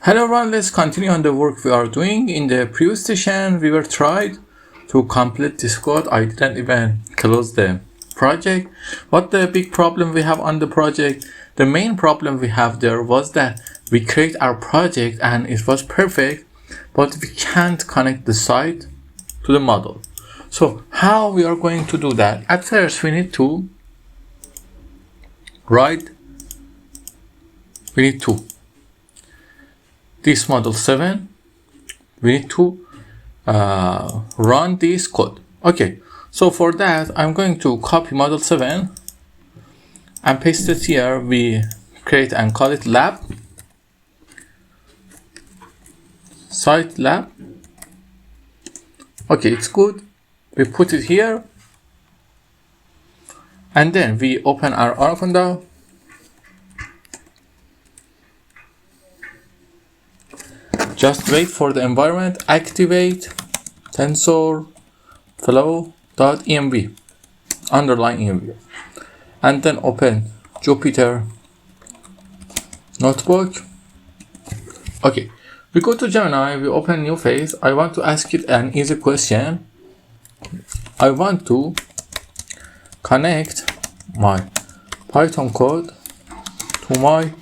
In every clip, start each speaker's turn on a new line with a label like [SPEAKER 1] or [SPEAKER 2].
[SPEAKER 1] Hello everyone, let's continue on the work we are doing. In the previous session, we were tried to complete this code. I didn't even close the project. What the big problem we have on the project? The main problem we have there was that we create our project and it was perfect, but we can't connect the site to the model. So how we are going to do that? At first, we need to this model 7, we need to run this code. Okay, so for that I'm going to copy model 7 and paste it here. We create and call it lab, site lab. Okay, it's good. We put it here and then we open our R window. Just wait for the environment, activate TensorFlow.env, underline env, and then open Jupyter Notebook. Okay, we go to Gemini, we open new phase. I want to ask it an easy question. I want to connect my Python code to my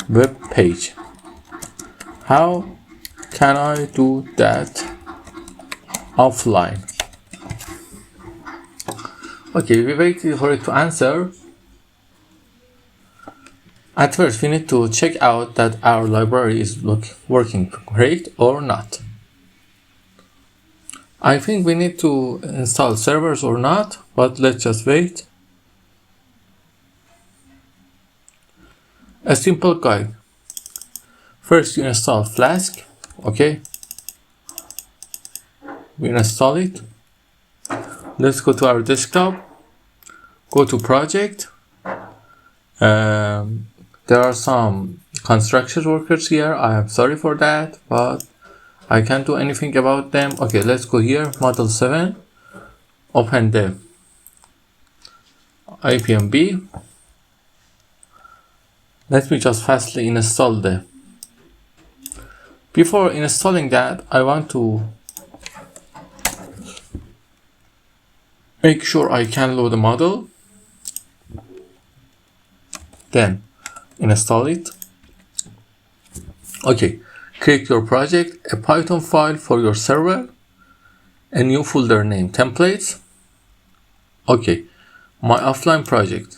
[SPEAKER 1] web page. How can I do that offline? Okay, we waited for it to answer. At first, we need to check out that our library is working great or not. I think we need to install servers or not, but let's just wait. A simple guide. First, you install Flask. Okay, we install it. Let's go to our desktop, go to project. There are some construction workers here. I am sorry for that, but I can't do anything about them. Okay, let's go here, model 7, open the IPMB. Let me just fastly install the. Before installing that, I want to make sure I can load the model. Then install it. Okay, create your project, a Python file for your server, a new folder name templates. Okay, my offline project,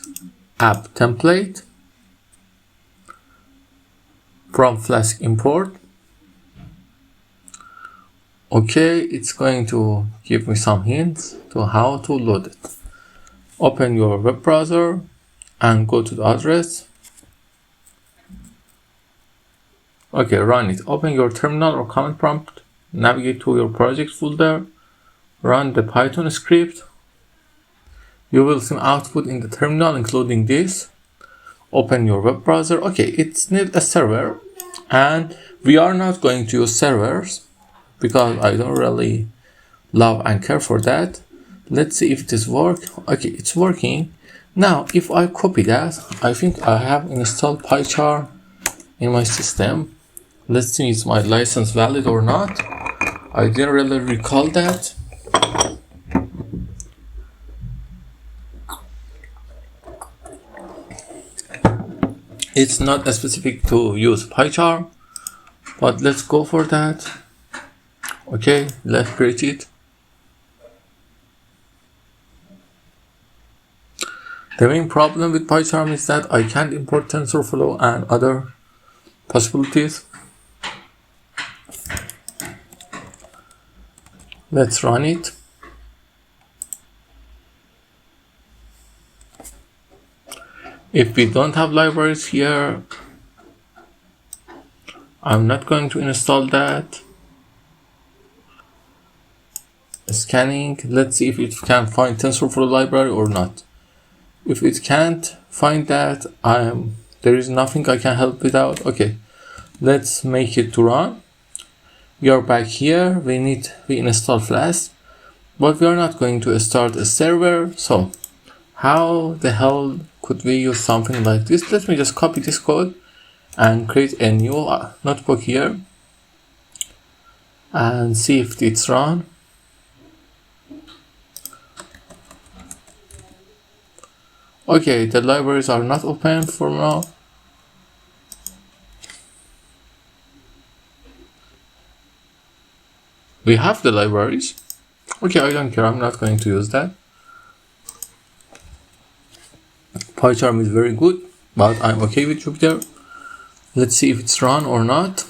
[SPEAKER 1] app template, from Flask import. Okay, it's going to give me some hints to how to load it. Open your web browser and go to the address. Okay, run it. Open your terminal or command prompt, navigate to your project folder, run the Python script. You will see output in the terminal, including this. Open your web browser. Okay, it needs a server, and we are not going to use servers because I don't really love and care for that. Let's see if this works. Okay, it's working. Now, if I copy that, I think I have installed PyCharm in my system. Let's see, is my license valid or not? I didn't really recall that. It's not specific to use PyCharm, but let's go for that. Okay, let's create it. The main problem with PyCharm is that I can't import TensorFlow and other possibilities. Let's run it. If we don't have libraries here, I'm not going to install that. Scanning, let's see if it can find TensorFlow library or not. If it can't find that, there is nothing I can help without. Okay, let's make it to run. We are back here. We install Flask, but we are not going to start a server. So how the hell could we use something like this? Let me just copy this code and create a new notebook here and see if it's run. Okay, the libraries are not open for now. We have the libraries. Okay, I don't care, I'm not going to use that. PyCharm is very good, but I'm okay with Jupyter. Let's see if it's run or not.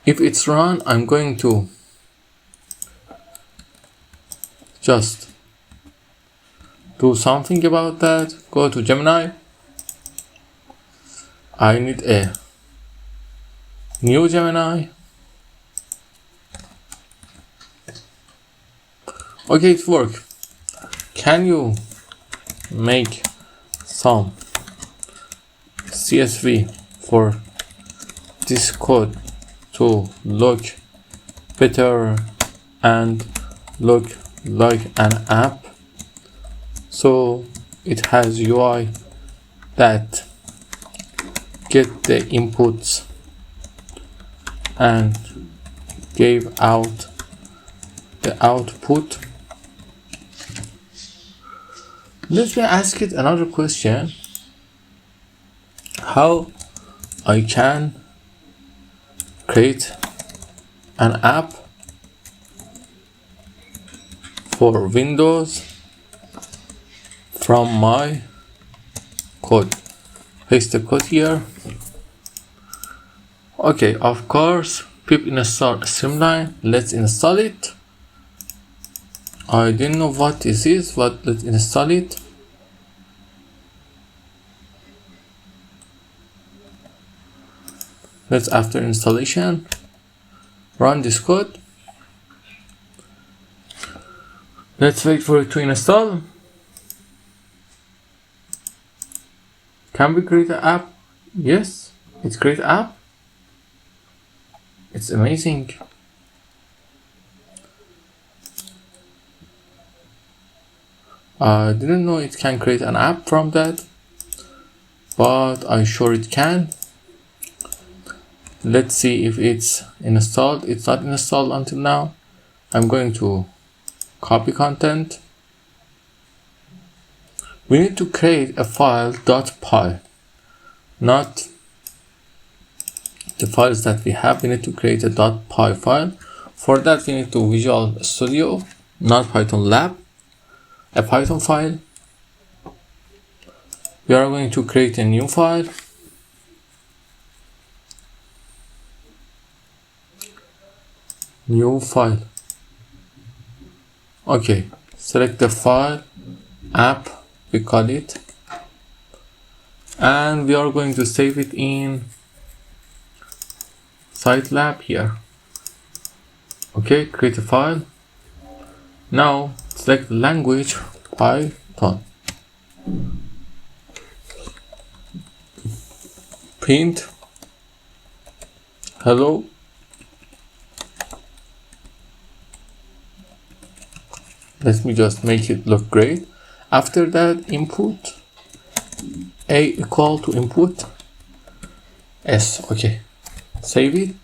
[SPEAKER 1] If it's run, I'm going to just do something about that. Go to Gemini. I need a new Gemini. Okay, it worked. Can you make some CSV for this code to look better and look like an app? So it has UI that get the inputs and gave out the output. Let me ask it another question. How I can create an app for Windows from my code. Paste the code here. Okay, of course, pip install streamline. Let's install it. I didn't know what this is, but let's install it. Let's, after installation, run this code. Let's wait for it to install. Can we create an app? Yes, it's create app. It's amazing. I didn't know it can create an app from that, but I'm sure it can. Let's see if it's installed. It's not installed until now. I'm going to copy content. We need to create a file .py, not the files that we have. We need to create a .py file. For that, we need to Visual Studio, not Python Lab, a Python file. We are going to create a new file. New file. Okay, select the file, app, we call it, and we are going to save it in Sitelab here. Okay, create a file. Now select the language, Python. Print hello. Let me just make it look great. After that, input a equal to input s. Okay, save it.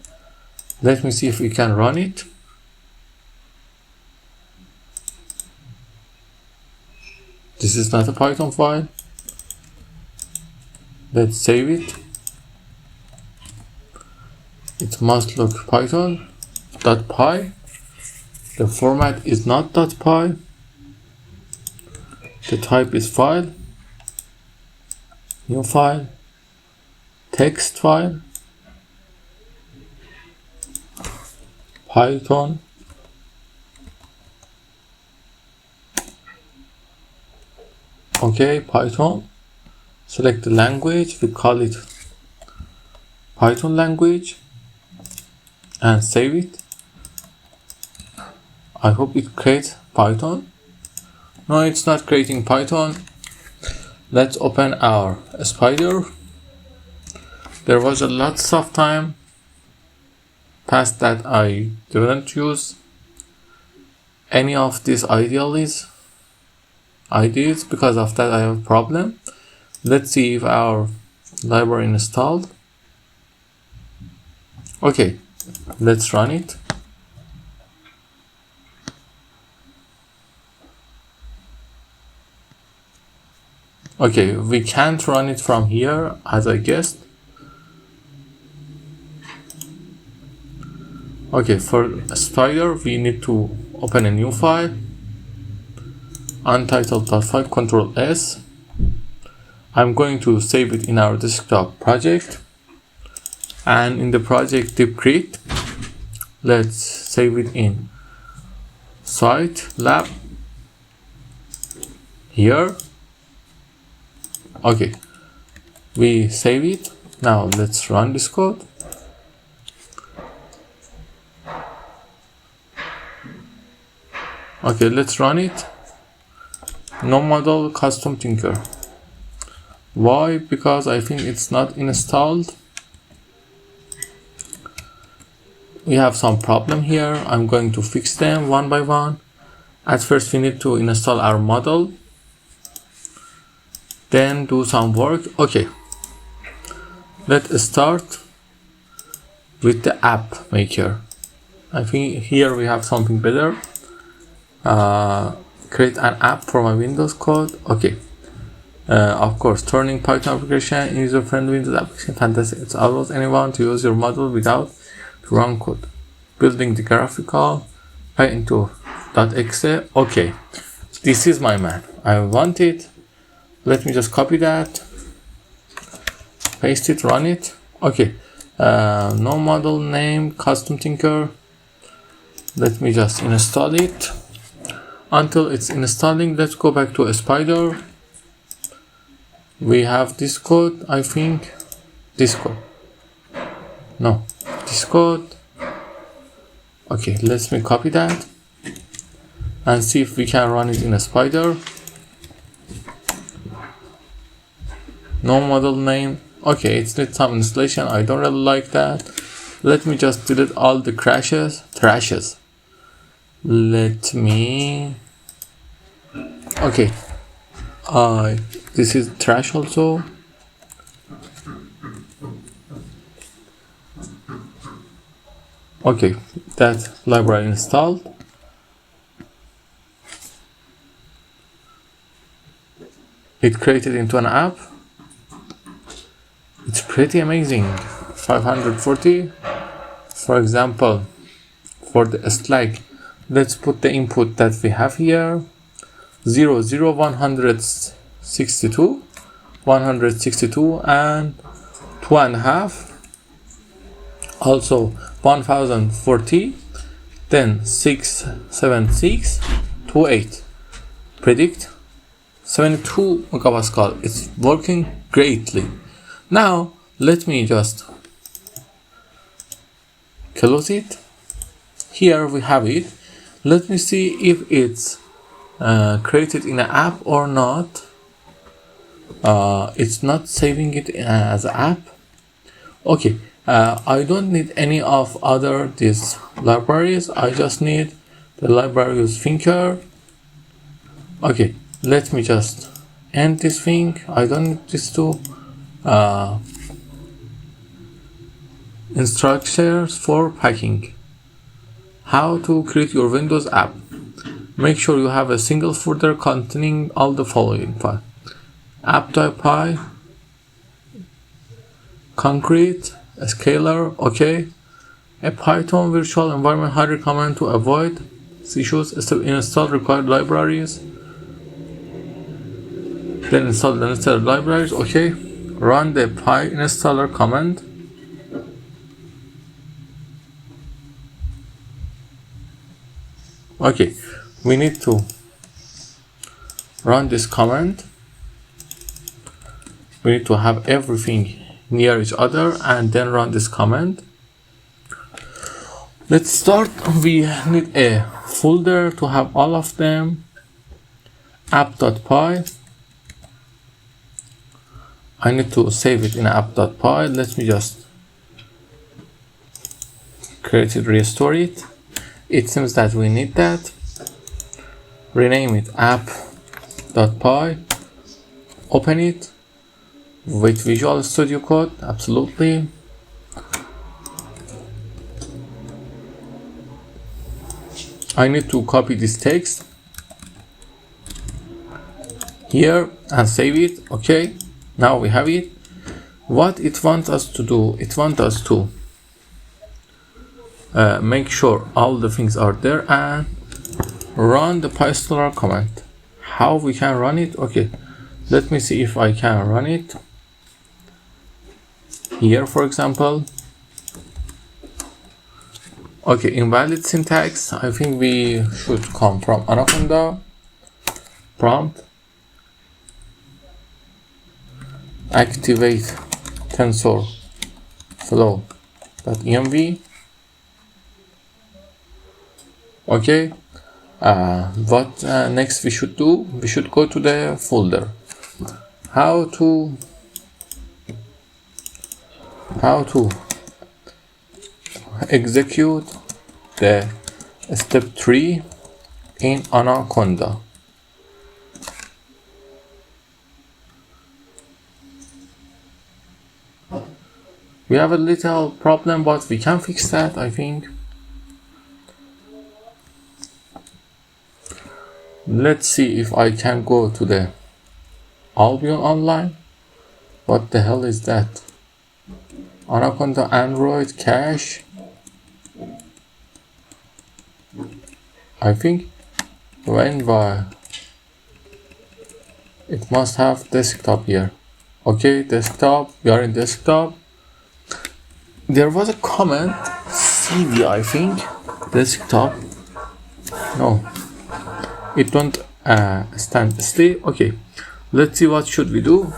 [SPEAKER 1] Let me see if we can run it. This is not a Python file. Let's save it. It must look Python.py. The format is not .py. The type is file. New file. Text file. Python. Okay, Python. Select the language. We call it Python language. And save it. I hope it creates Python. No, it's not creating Python. Let's open our Spider. There was a lot of time past that I didn't use any of these ideas. Because of that I have a problem. Let's see if our library installed. Okay, let's run it. Okay, we can't run it from here as I guessed. Okay, for Spider we need to open a new file, untitled.5, Control S. I'm going to save it in our desktop project, and in the Project-DeepCrete let's save it in site lab here. Okay, we save it. Now let's run this code. Okay, let's run it. No model, custom tinker. Why? Because I think it's not installed. We have some problem here. I'm going to fix them one by one. At first we need to install our model, then do some work. Okay, let's start with the app maker. I think here we have something better. Create an app for my Windows code. Okay, of course, turning Python regression user-friendly Windows application. Fantastic. It allows anyone to use your model without to run code. Building the graphical into .exe. Okay, this is my man. I want it. Let me just copy that, paste it, run it. Okay, no model name, custom tinker. Let me just install it. Until it's installing, let's go back to a Spider. We have this code, I think. This code. No, this code. Okay, let me copy that and see if we can run it in a Spider. No model name. Okay, it's need some installation. I don't really like that. Let me just delete all the trashes. Let me. Okay. This is trash also. Okay, that library installed. It created into an app. It's pretty amazing. 540. For example, for the slag, let's put the input that we have here. 0, 0, 162, 162, and 2.5. Also 1040. Then 676, 28. Predict 72 megapascal. It's working greatly. Now let me just close it. Here we have it. Let me see if it's created in an app or not. It's not saving it as an app. Okay, I don't need any of other these libraries. I just need the library with thinker. Okay, let me just end this thing. I don't need this to instructions for packing. How to create your Windows app. Make sure you have a single folder containing all the following files: app.py, concrete, a scalar, okay, a Python virtual environment. Highly recommend to avoid issues. Install required libraries. Then install the necessary libraries. Okay, run the py installer command. Okay, we need to run this command. We need to have everything near each other and then run this command. Let's start. We need a folder to have all of them. app.py. I need to save it in app.py. Let me just create it, restore it. It seems that we need that. Rename it app.py. Open it. with Visual Studio Code, absolutely. I need to copy this text here and save it. Okay, now we have it. What it wants us to do, it wants us to make sure all the things are there and run the PyStar command. How we can run it? Okay, let me see if I can run it here, for example. Okay, invalid syntax. I think we should come from Anaconda prompt, activate tensor flow.env. Okay, what next we should do? We should go to the folder. How to execute the step 3 in Anaconda. We have a little problem, but we can fix that, I think. Let's see if I can go to the Albion Online. What the hell is that? Anaconda Android cache. I think it must have desktop here. Okay, desktop. We are in desktop. There was a comment CD, I think. Desktop. No, it don't stand still. Okay, let's see what should we do.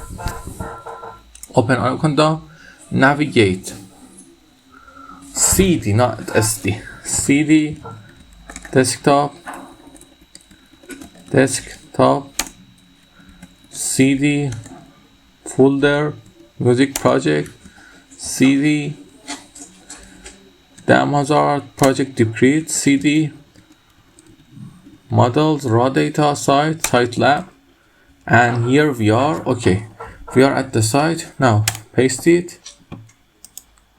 [SPEAKER 1] Open Anaconda, navigate CD, not SD. CD, desktop, CD, folder, music project, CD, Dam Hazard, Project-DeepCrete, CD, models, raw data, site lab, and here we are. Okay, we are at the site now. Paste it,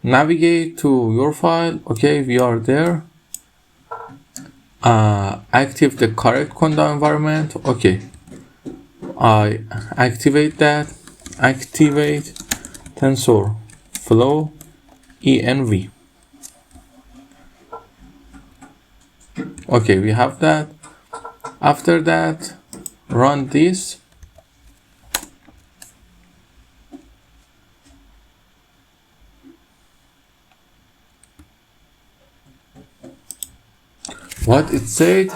[SPEAKER 1] navigate to your file. Okay, we are there. Active the correct conda environment. Okay, I activate that. Activate tensor flow env. Okay, we have that. After that, run this. What it said?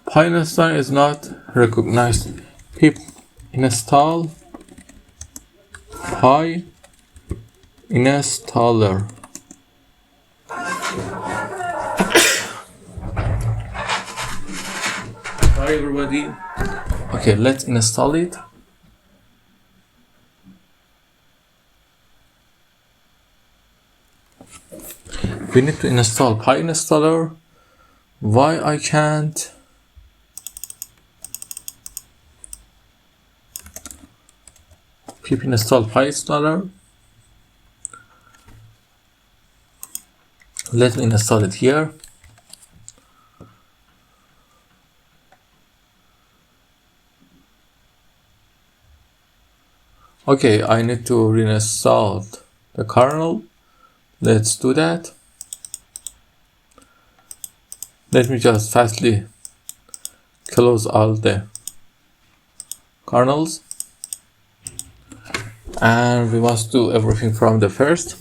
[SPEAKER 1] PyInstaller is not recognized. Pip install PyInstaller. Sorry everybody. Okay, let's install it. We need to install PyInstaller. Why I can't? Pip install PyInstaller. Let me install it here. Okay, I need to reinstall the kernel. Let's do that. Let me just fastly close all the kernels. And we must do everything from the first.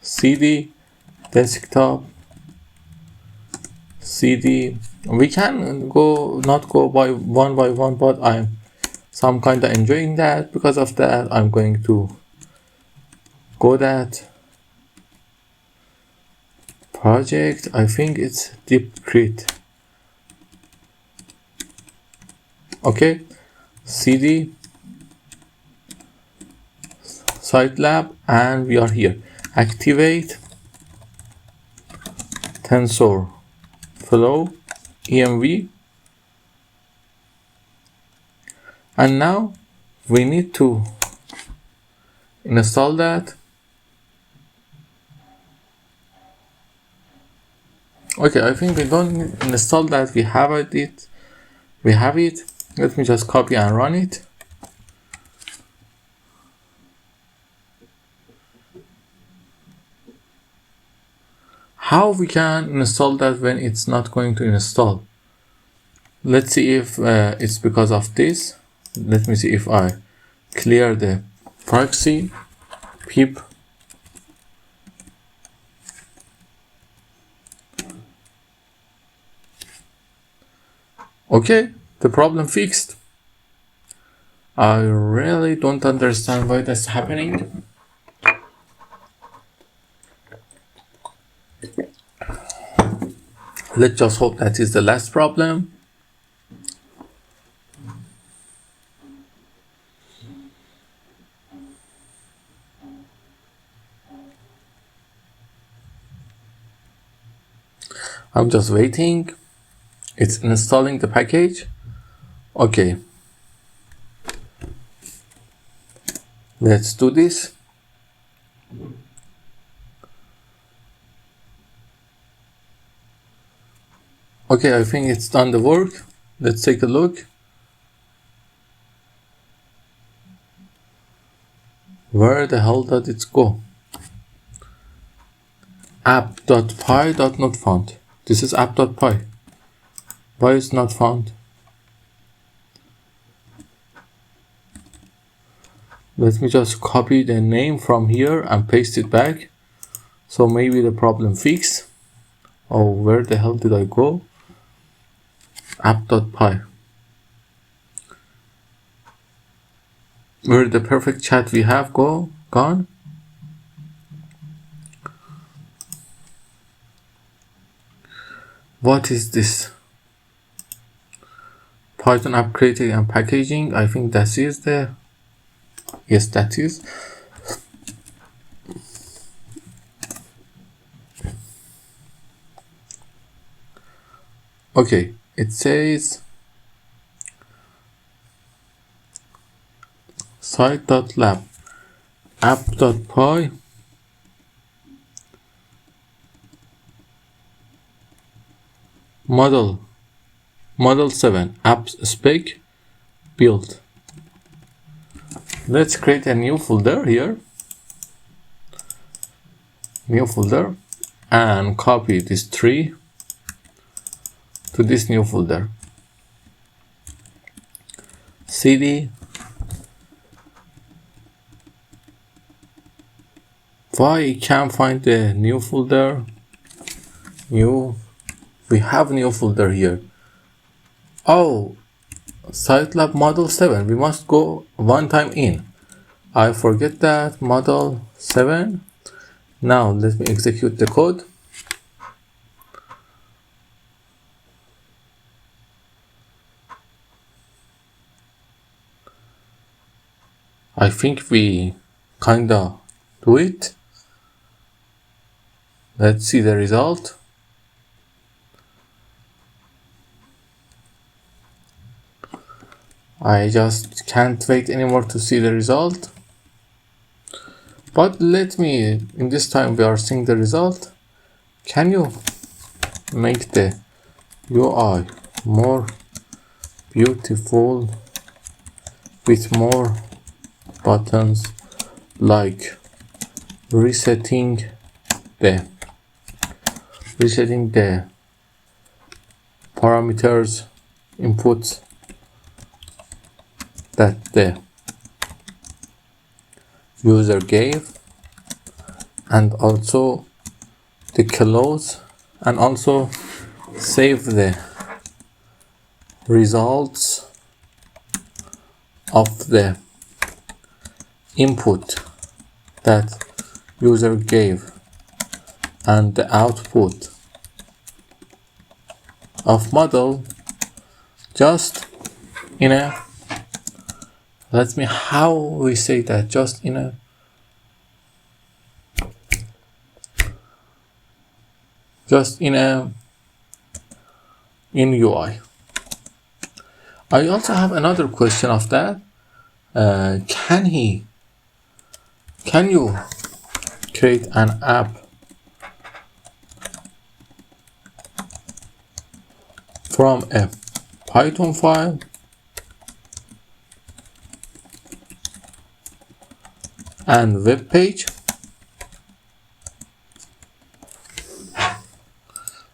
[SPEAKER 1] CD, desktop, CD. We can not go by one, but I'm some kind of enjoying that. Because of that, I'm going to go that project. I think it's DeepCrete. Okay, CD, site lab, and we are here. Activate tensor flow env. And now we need to install that. Okay, I think we don't install that. We have it. Let me just copy and run it. How we can install that when it's not going to install? Let's see if it's because of this. Let me see if I clear the proxy pip. Okay, the problem fixed. I really don't understand why that's happening. Let's just hope that is the last problem. I'm just waiting. It's installing the package. Okay. Let's do this. Okay, I think it's done the work. Let's take a look. Where the hell did it go? app.py not found. This is app.py. Why is not found? Let me just copy the name from here and paste it back. So maybe the problem fixed. Oh, where the hell did I go? App.py. Where the perfect chat we have gone? What is this? Python app creating and packaging. I think that is the. Yes, that is. Okay, it says site.lab app.py model 7 app spec build. Let's create a new folder here. New folder and copy this tree to this new folder. cd. Why I can't find the new folder? We have new folder here. Oh, Sitelab model 7. We must go one time in. I forget that model 7. Now let me execute the code. I think we kinda do it. Let's see the result. I just can't wait anymore to see the result. But let me, in this time we are seeing the result. Can you make the UI more beautiful with more buttons, like resetting the parameters inputs that the user gave, and also the close, and also save the results of the input that user gave and the output of model just in a, let me, how we say that, just in a, in UI. I also have another question of that. Can you create an app from a Python file and web page?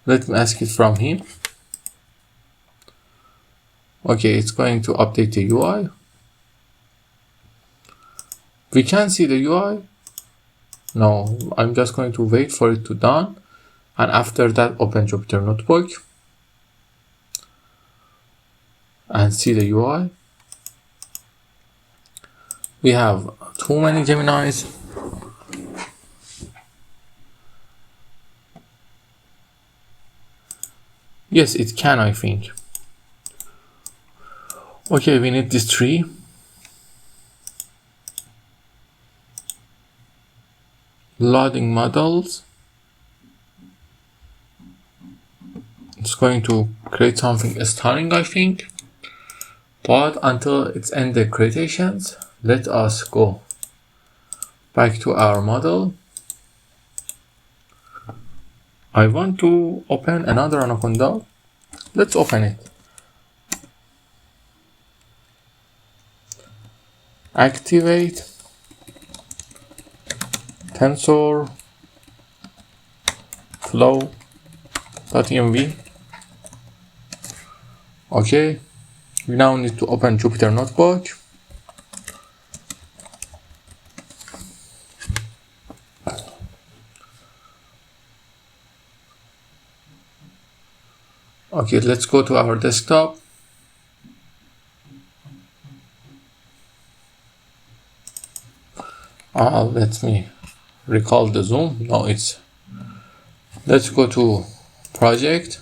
[SPEAKER 1] Let me ask it from him. Okay, it's going to update the UI. We can see the UI. No, I'm just going to wait for it to done, and after that open Jupyter Notebook and see the UI. We have too many Geminis. Yes, it can, I think. Okay, we need this tree. Loading models. It's going to create something stunning, I think. But until it's end the creations, let us go back to our model. I want to open another Anaconda. Let's open it. Activate tensor flow.env. Okay, we now need to open Jupyter Notebook. Okay, let's go to our desktop. Let me recall the zoom. No, let's go to project.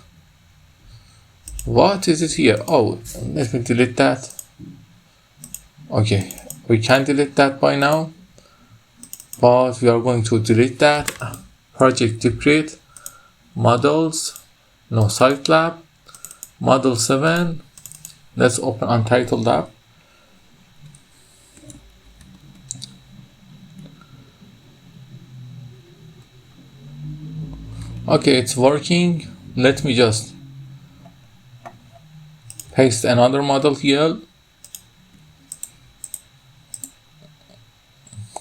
[SPEAKER 1] What is it here? Oh, let me delete that. Okay, we can delete that by now, but we are going to delete that. Project-DeepCrete, models, no, site lab, model 7. Let's open untitled app. Okay, it's working. Let me just paste another model here.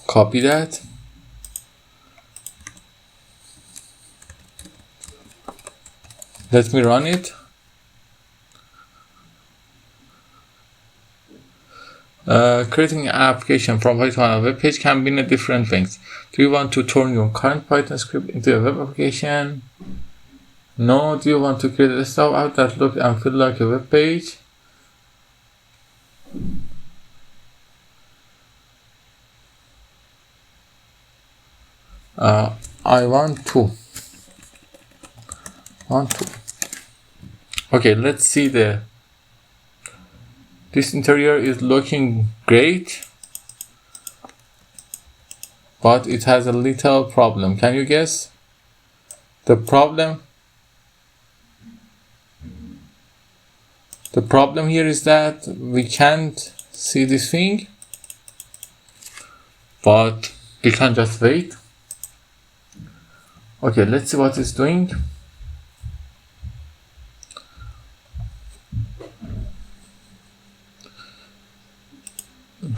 [SPEAKER 1] Copy that. Let me run it. Creating an application from Python on a web page can be in different things. Do you want to turn your current Python script into a web application? No. Do you want to create a desktop app that looks and feels like a web page? I want to. Okay, let's see this interior is looking great, but it has a little problem. Can you guess the problem? The problem here is that we can't see this thing, but we can just wait. Okay, let's see what it's doing.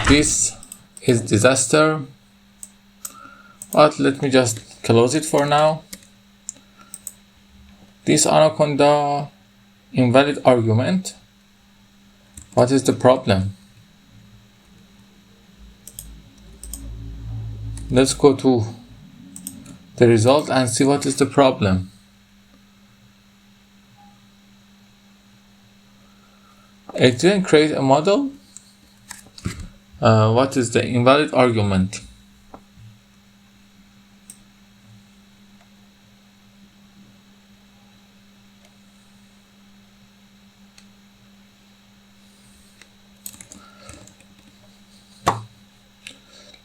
[SPEAKER 1] This is disaster, but let me just close it for now. This Anaconda invalid argument. What is the problem? Let's go to the result and see what is the problem. It didn't create a model. What is the invalid argument?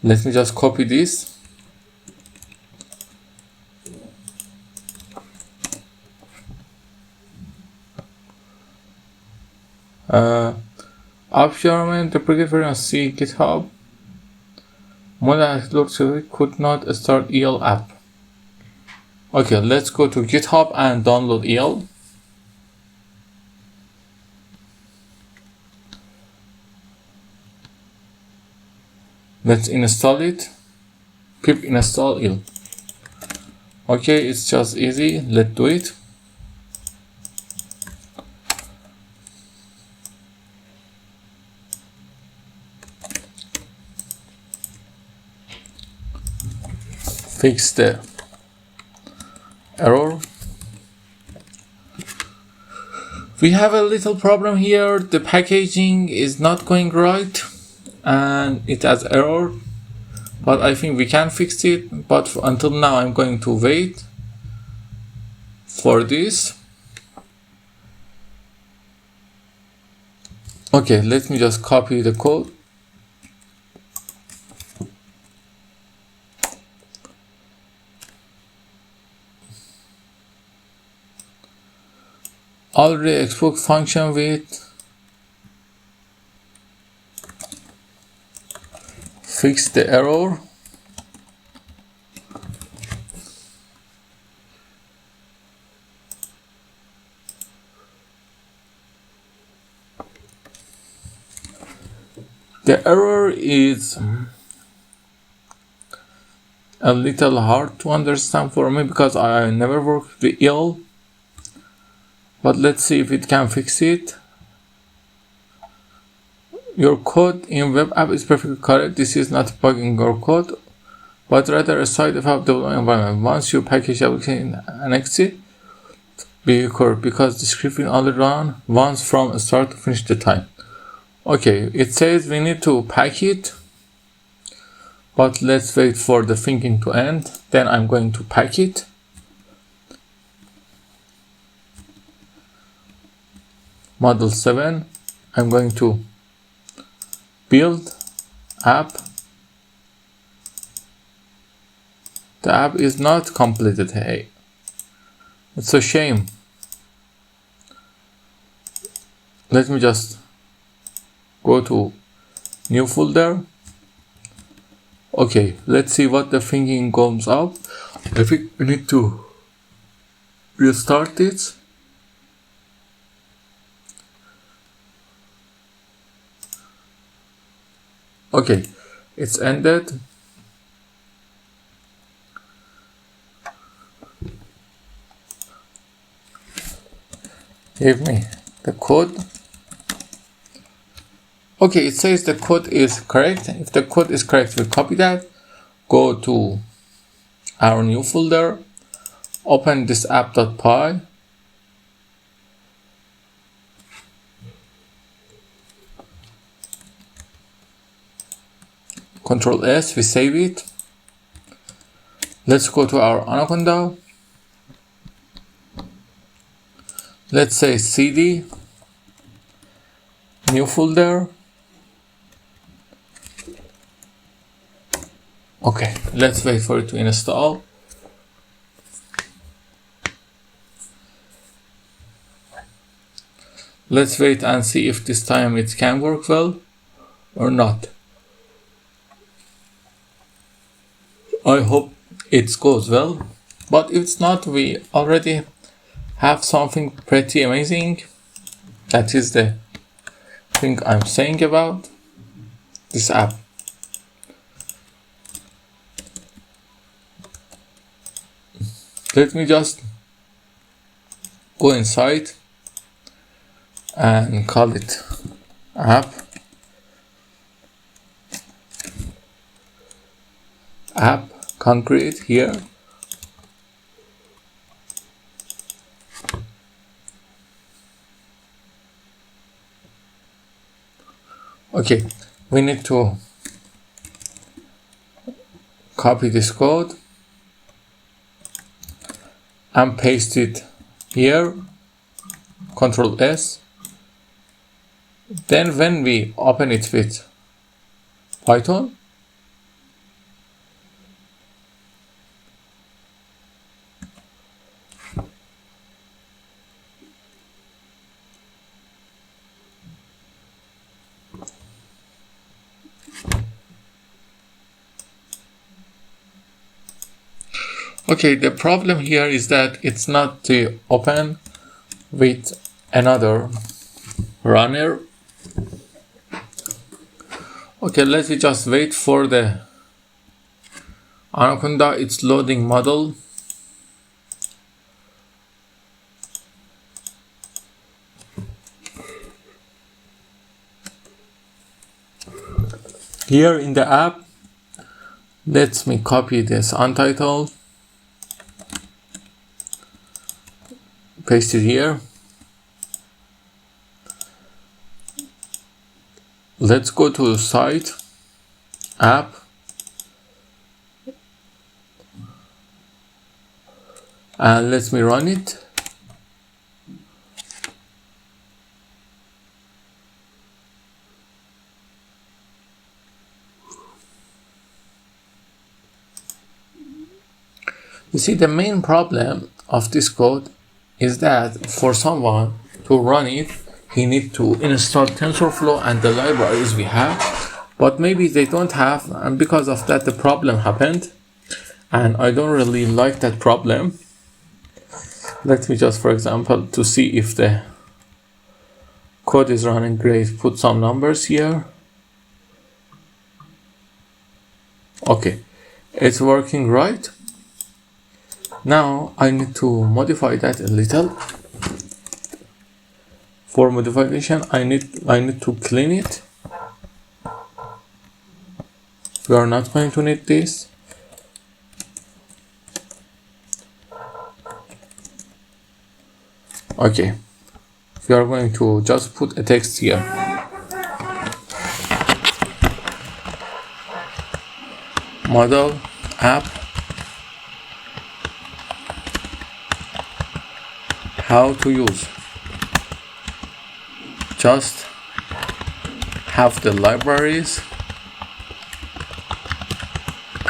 [SPEAKER 1] Let me just copy this. Upsharman, the predictive and see GitHub. Model could not start EL app. Okay, let's go to GitHub and download EL. Let's install it. Pip install EL. Okay, it's just easy. Let's do it. Fix the error. We have a little problem here. The packaging is not going right and it has error, but I think we can fix it. But until now, I'm going to wait for this. Okay, let me just copy the code. Already export function with fix the error. The error is a little hard to understand for me because I never worked with EL, but let's see if it can fix it. Your code in web app is perfectly correct. This is not a bug in your code, but rather a side effect of the environment. Once you package the application and exit, be correct because the script will only run once from start to finish the time. Okay, it says we need to pack it, but let's wait for the thinking to end. Then I'm going to pack it. Model 7, I'm going to build app. The app is not completed. Hey, it's a shame. Let me just go to new folder. Okay, let's see what the thinking comes up. I think we need to restart it. Okay, it's ended. Give me the code. Okay, it says the code is correct. If the code is correct, we copy that, go to our new folder, open this app.py, Control S, we save it. Let's go to our Anaconda. Let's say cd, new folder. Okay, let's wait for it to install. Let's wait and see if this time it can work well or not. I hope it goes well, but if it's not, we already have something pretty amazing. That is the thing I'm saying about this app. Let me just go inside and call it app concrete here. Okay, we need to copy this code and paste it here, Control S. Then when we open it with Python, Okay, the problem here is that it's not open with another runner. Okay, let's just wait for the Anaconda. It's loading model. Here in the app, let me copy this untitled, paste it here. Let's go to site, app, and let me run it. You see, the main problem of this code is that for someone to run it, he needs to install TensorFlow and the libraries we have, but maybe they don't have, and because of that the problem happened, and I don't really like that problem. Let me just, for example, to see if the code is running great, put some numbers here. Okay, it's working right. Now I need to modify that a little. For modification, I need to clean it. We are not going to need this. Okay, we are going to just put a text here. Model app, how to use. Just have the libraries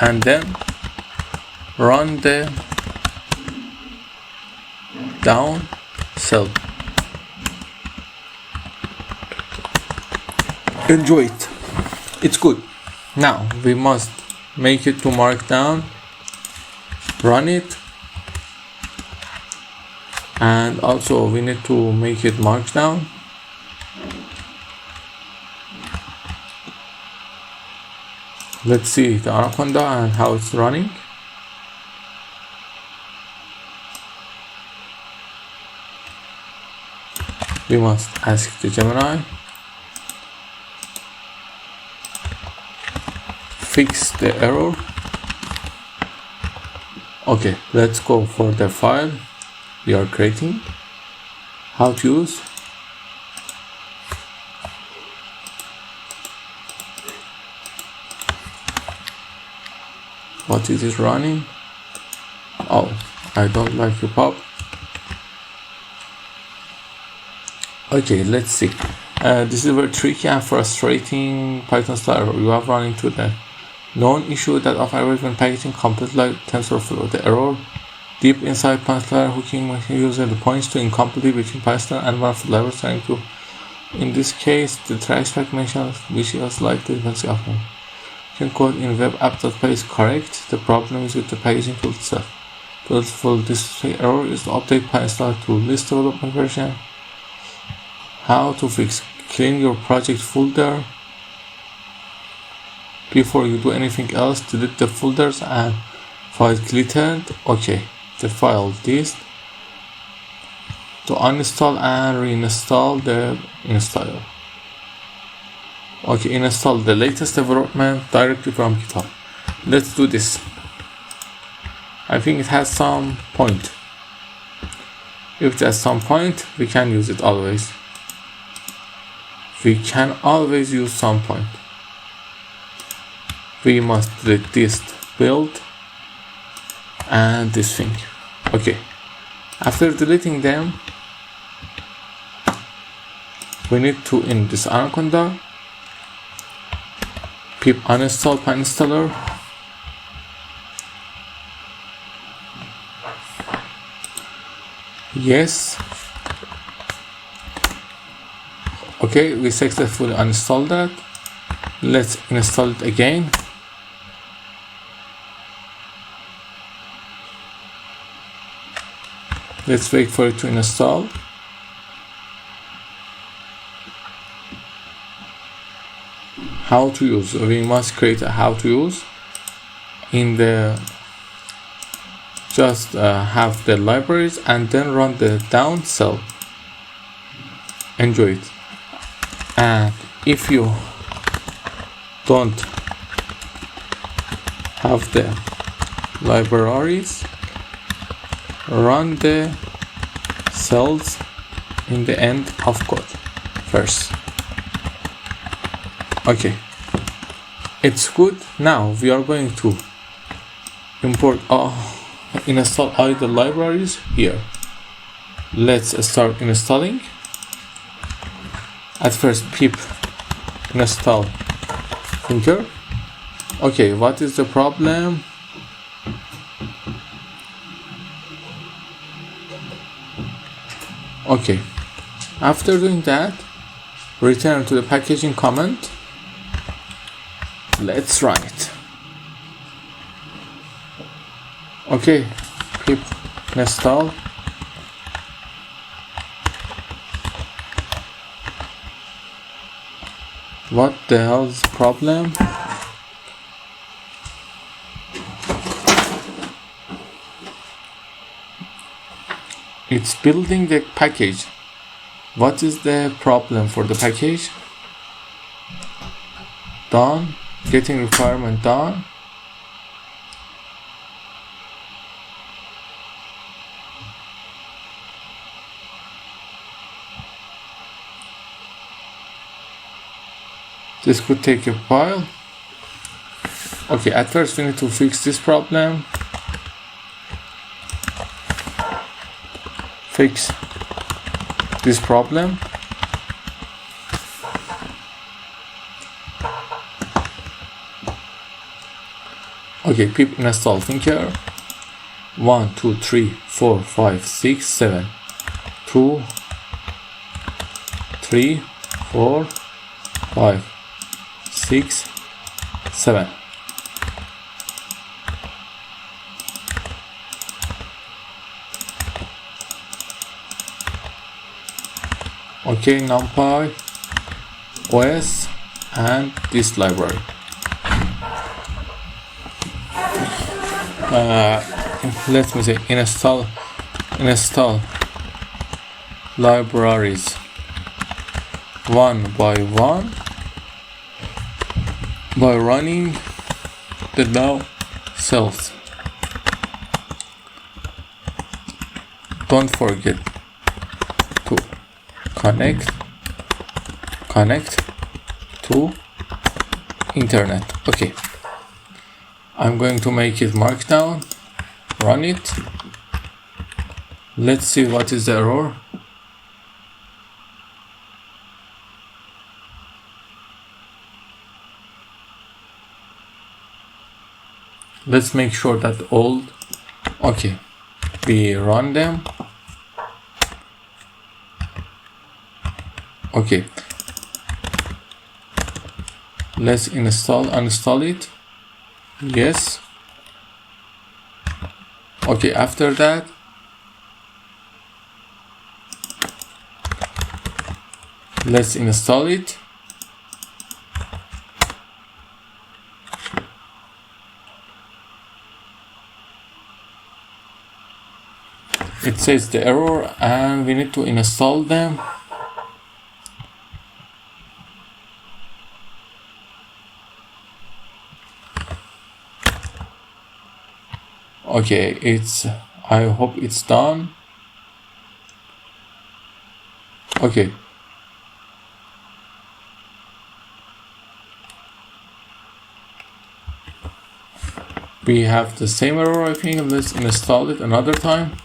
[SPEAKER 1] and then run the down cell. Enjoy it. It's good. Now we must make it to markdown, run it, and also we need to make it markdown. Let's see the Anaconda and how it's running. We must ask the Gemini, fix the error. Okay, let's go for the file we are creating. How to use. What is it running? Oh, I don't like your pop. Okay, let's see. This is very tricky and frustrating Python style error. You have run into the known issue that of errors when packaging complete like TensorFlow. The error deep inside Python hooking user the points to incomplete between Python and one of the libraries trying to. In this case, the traceback mentions which is like the dependency of them. Code in web app.py is correct. The problem is with the packaging tool itself. To full display error is to update Python to list development version. How to fix. Clean your project folder. Before you do anything else, delete the folders and file deleted. Okay, the file list. To uninstall and reinstall the installer. Okay, install the latest development directly from GitHub. Let's do this. I think it has some point. If there's some point, we can use it always. We can always use some point. We must delete this build and this thing. Okay. After deleting them, we need to, in this Anaconda, pip uninstall PyInstaller. Yes. Okay, we successfully uninstalled that. Let's install it again. Let's wait for it to install. How to use. We must create a how to use. In the just have the libraries and then run the down cell. Enjoy it. And if you don't have the libraries, run the cells in the end of code first. Okay, it's good. Now we are going to import install all the libraries here. Let's start installing. At first pip install thinker. Okay, what is the problem? Okay, after doing that, return to the packaging comment. Let's run it. Okay, pip install. What the hell's the problem? It's building the package. What is the problem for the package? Done. Getting requirement done. This could take a while. Okay, at first we need to fix this problem. Fix this problem. Okay, pip install thinker. 1, 2, 3, 4, 5, 6, 7. 2, 3, 4, 5, 6, 7. Okay, numpy, OS, and this library. Let me say install libraries one by one by running the now cells. Don't forget to connect to internet. Okay, I'm going to make it markdown, run it. Let's see what is the error. Let's make sure that all, okay, we run them. Okay, let's uninstall it. Yes. Okay, after that, let's install it. It says the error and we need to install them. Okay, I hope it's done. Okay. We have the same error, I think. Let's install it another time.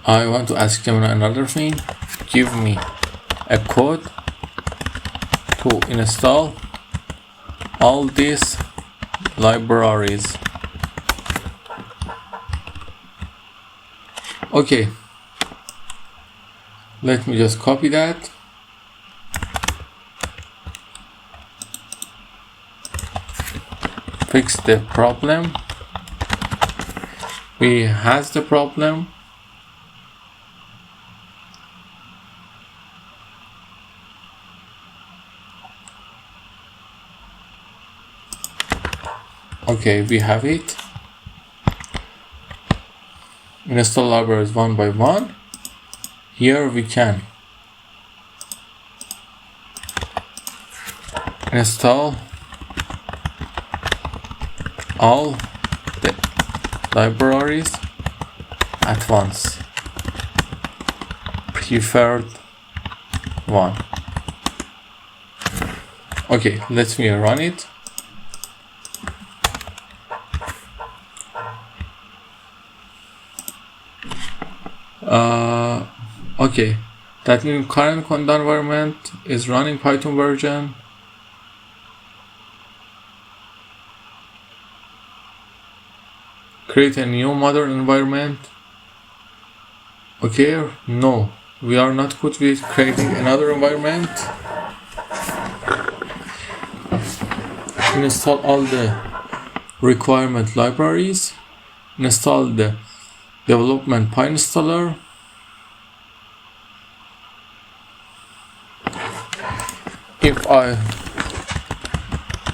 [SPEAKER 1] I want to ask them another thing. Give me a code to install all these libraries. Okay, let me just copy that. Fix the problem. We has the problem. Okay, we have it. Install libraries one by one. Here we can install all the libraries at once. Preferred one. Okay, let me run it. Okay, that means current code environment is running Python version. Create a new modern environment. Okay, no, we are not good with creating another environment. Install all the requirement libraries. Install the development PyInstaller. If I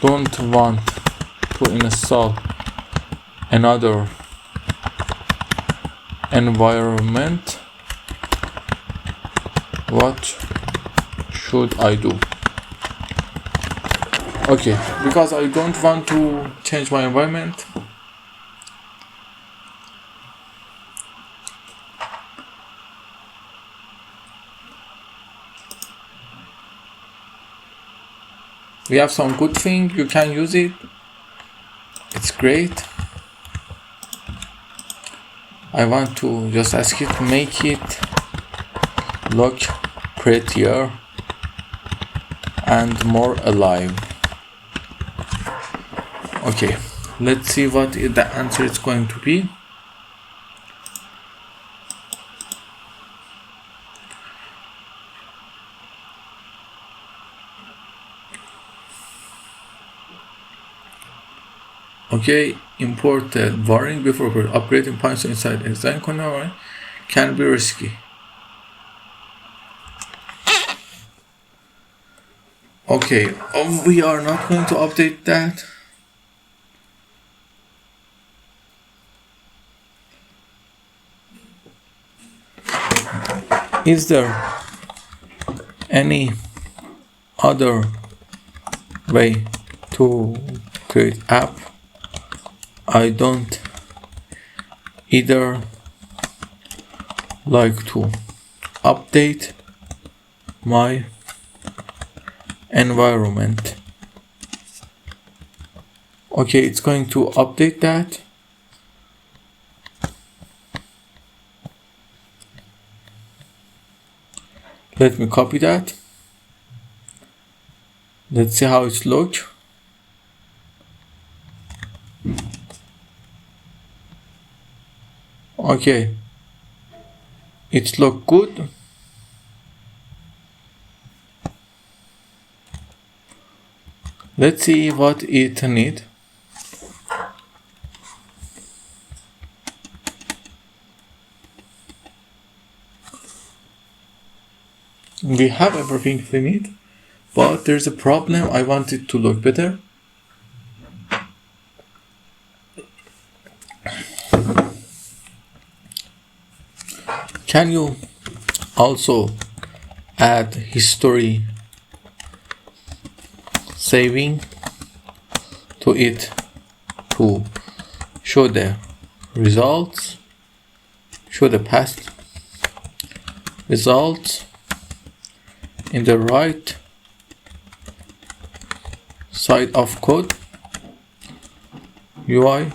[SPEAKER 1] don't want to install another environment, what should I do? Okay, because I don't want to change my environment, we have some good thing, you can use it, it's great. I want to just ask it, make it look prettier and more alive. Okay, let's see what the answer is going to be. Okay, import the warning before upgrading Python inside design container can be risky. Okay, we are not going to update that. Is there any other way to create app? I don't either like to update my environment. Okay, it's going to update that. Let me copy that. Let's see how it looks. Okay, it looks good. Let's see what it needs. We have everything we need, but there's a problem. I want it to look better. Can you also add history saving to it to show the results, show the past results in the right side of code UI?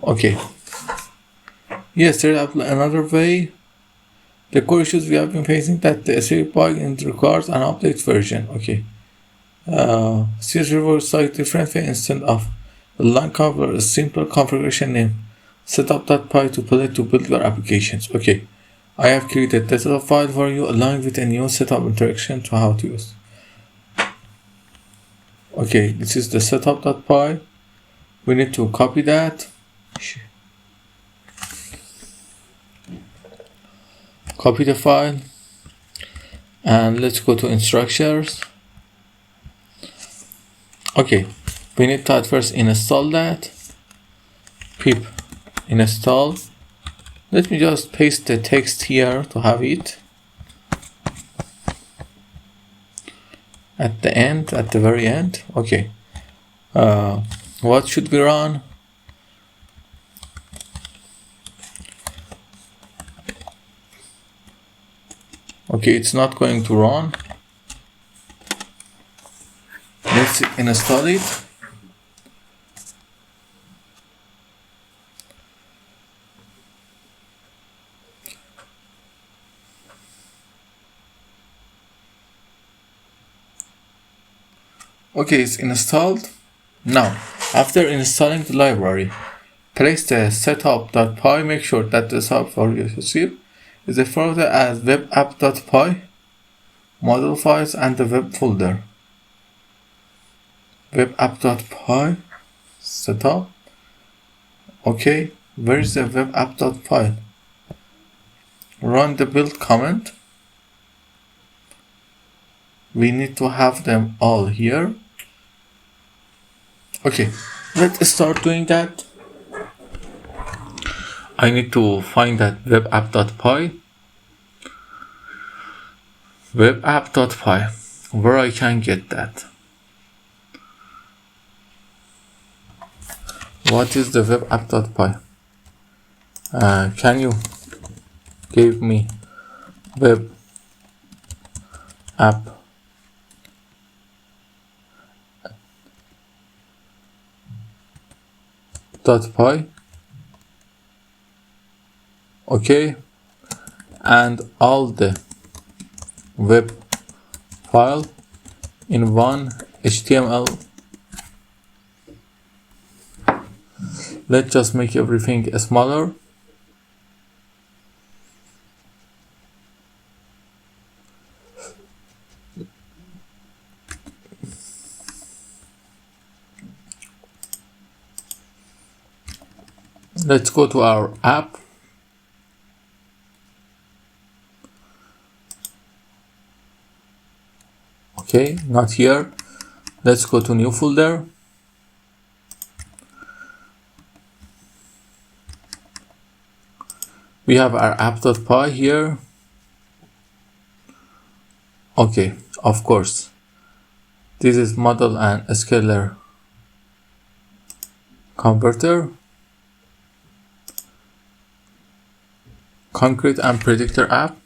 [SPEAKER 1] Okay. Yes, there's another way. The core issues we have been facing that the SRE bug requires an update version. Okay. CSV will cite different way instead of a line cover, a simple configuration name. setup.py to play to build your applications. Okay, I have created a setup file for you along with a new setup interaction to how to use. Okay, this is the setup.py. We need to copy that. Copy the file. And let's go to instructions. Okay, we need to at first install that. Pip install. Let me just paste the text here to have it at the end, at the very end. Okay, what should we run? Okay, it's not going to run. Let's install it. Okay, it's installed. Now, after installing the library, place the setup.py. Make sure that the software you receive is folded as webapp.py, model files, and the web folder. Webapp.py setup. Okay, where is the webapp.py? Run the build command. We need to have them all here. Okay, let's start doing that. I need to find that webapp.py. Webapp.py, where I can get that. What is the webapp.py? Can you give me web app .py? Okay, and all the web file in one HTML. Let's just make everything smaller. Let's go to our app. Okay, not here. Let's go to new folder. We have our app.py here. Okay, of course. This is model and scalar converter. Concrete and predictor app.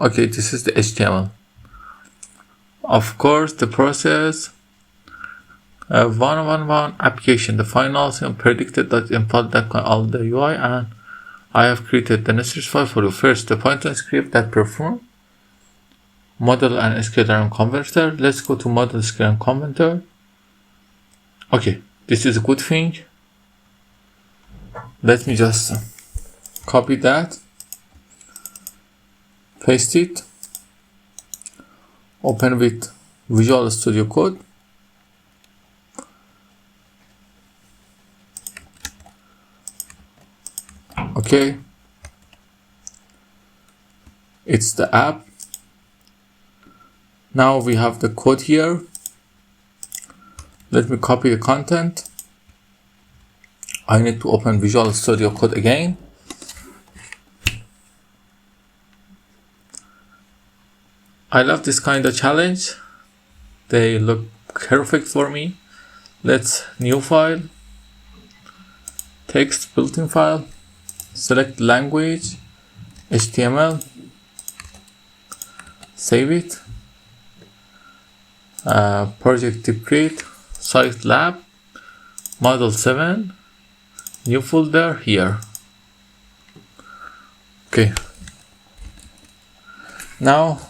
[SPEAKER 1] Okay, this is the HTML. Of course, the process 111 application, the final predicted that import that all the UI, and I have created the necessary file for you. First, the Python script that perform model and scalar converter. Let's go to model scalar converter. Okay, this is a good thing. Let me just copy that, paste it, open with Visual Studio Code. Okay, it's the app. Now we have the code here. Let me copy the content. I need to open Visual Studio Code again. I love this kind of challenge. They look perfect for me. Let's new file, text built-in file, select language, HTML, save it. Project-DeepCrete, site lab, model 7, new folder here. Okay. Now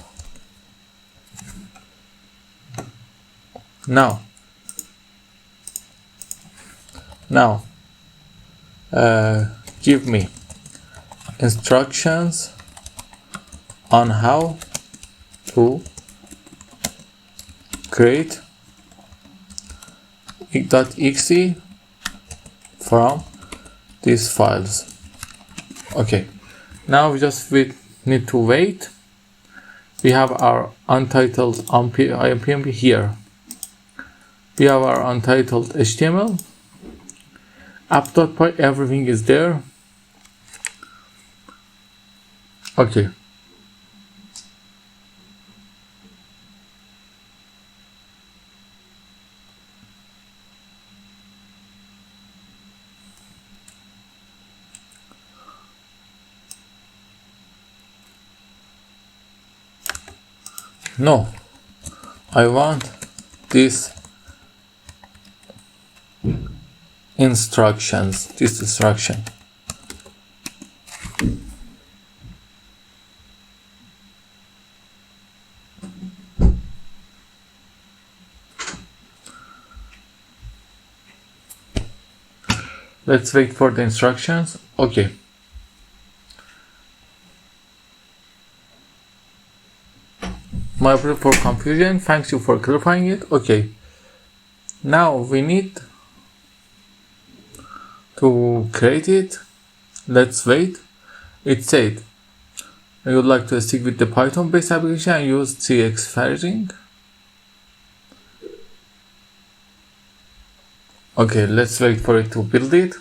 [SPEAKER 1] Now give me instructions on how to create .exe from these files. Okay, now we just need to wait. We have our untitled IMPMP here. We have our untitled HTML, app.py, everything is there. Okay. No, I want this instruction. Let's wait for the instructions. Okay. My apology for confusion. Thanks you for clarifying it. Okay. Now we need to create it. Let's wait. It said I would like to stick with the Python based application and use CX phrasing. Okay, let's wait for it to build it.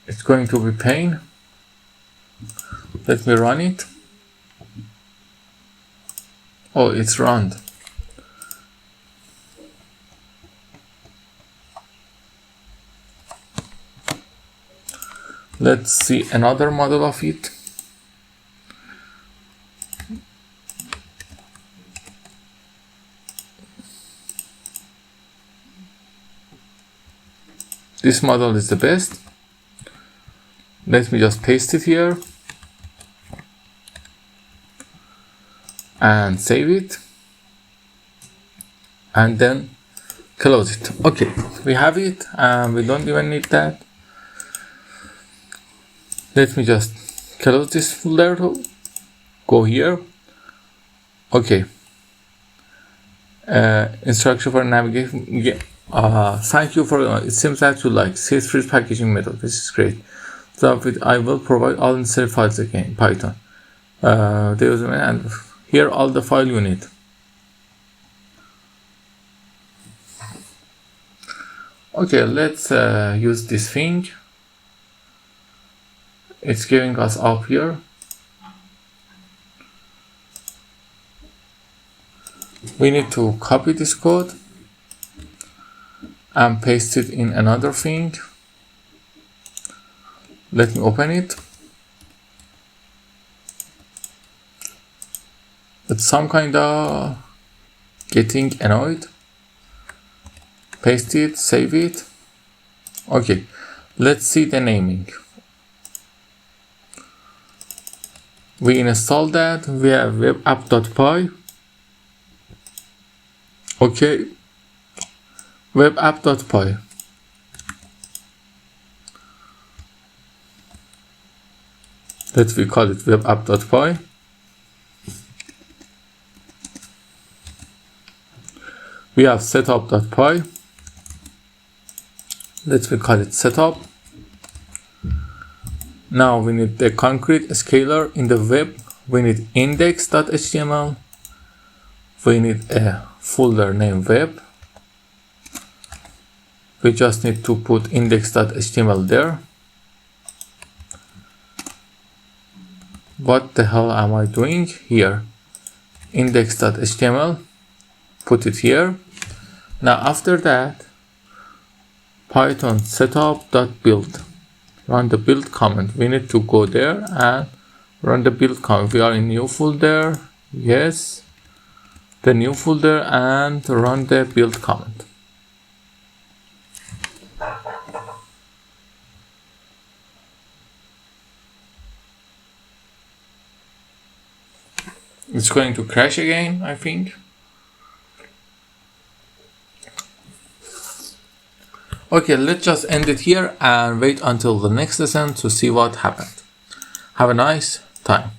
[SPEAKER 1] It's going to be pain. Let me run it. Oh, it's run. Let's see another model of it. This model is the best. Let me just paste it here and save it and then close it. Okay, we have it and we don't even need that. Let me just close this folder, go here. Okay, instruction for navigation. Thank you for it seems that you like CSS packaging method. This is great. So I will provide all necessary files again, Python. And here all the file you need. Okay, let's use this thing. It's giving us up here. We need to copy this code and paste it in another thing. Let me open it. It's some kind of getting annoyed. Paste it, save it. Okay, let's see the naming. We install that. We have web app.py. Okay, web app.py. Let's call it web app.py. We have setup.py. Let's call it setup. Now we need the concrete scalar in the web. We need index.html. We need a folder name web. We just need to put index.html there. What the hell am I doing here? Index.html. Put it here. Now after that, Python setup.build. Run the build command. We need to go there and run the build command. We are in new folder. Yes. The new folder and run the build command. It's going to crash again, I think. Okay, let's just end it here and wait until the next lesson to see what happened. Have a nice time.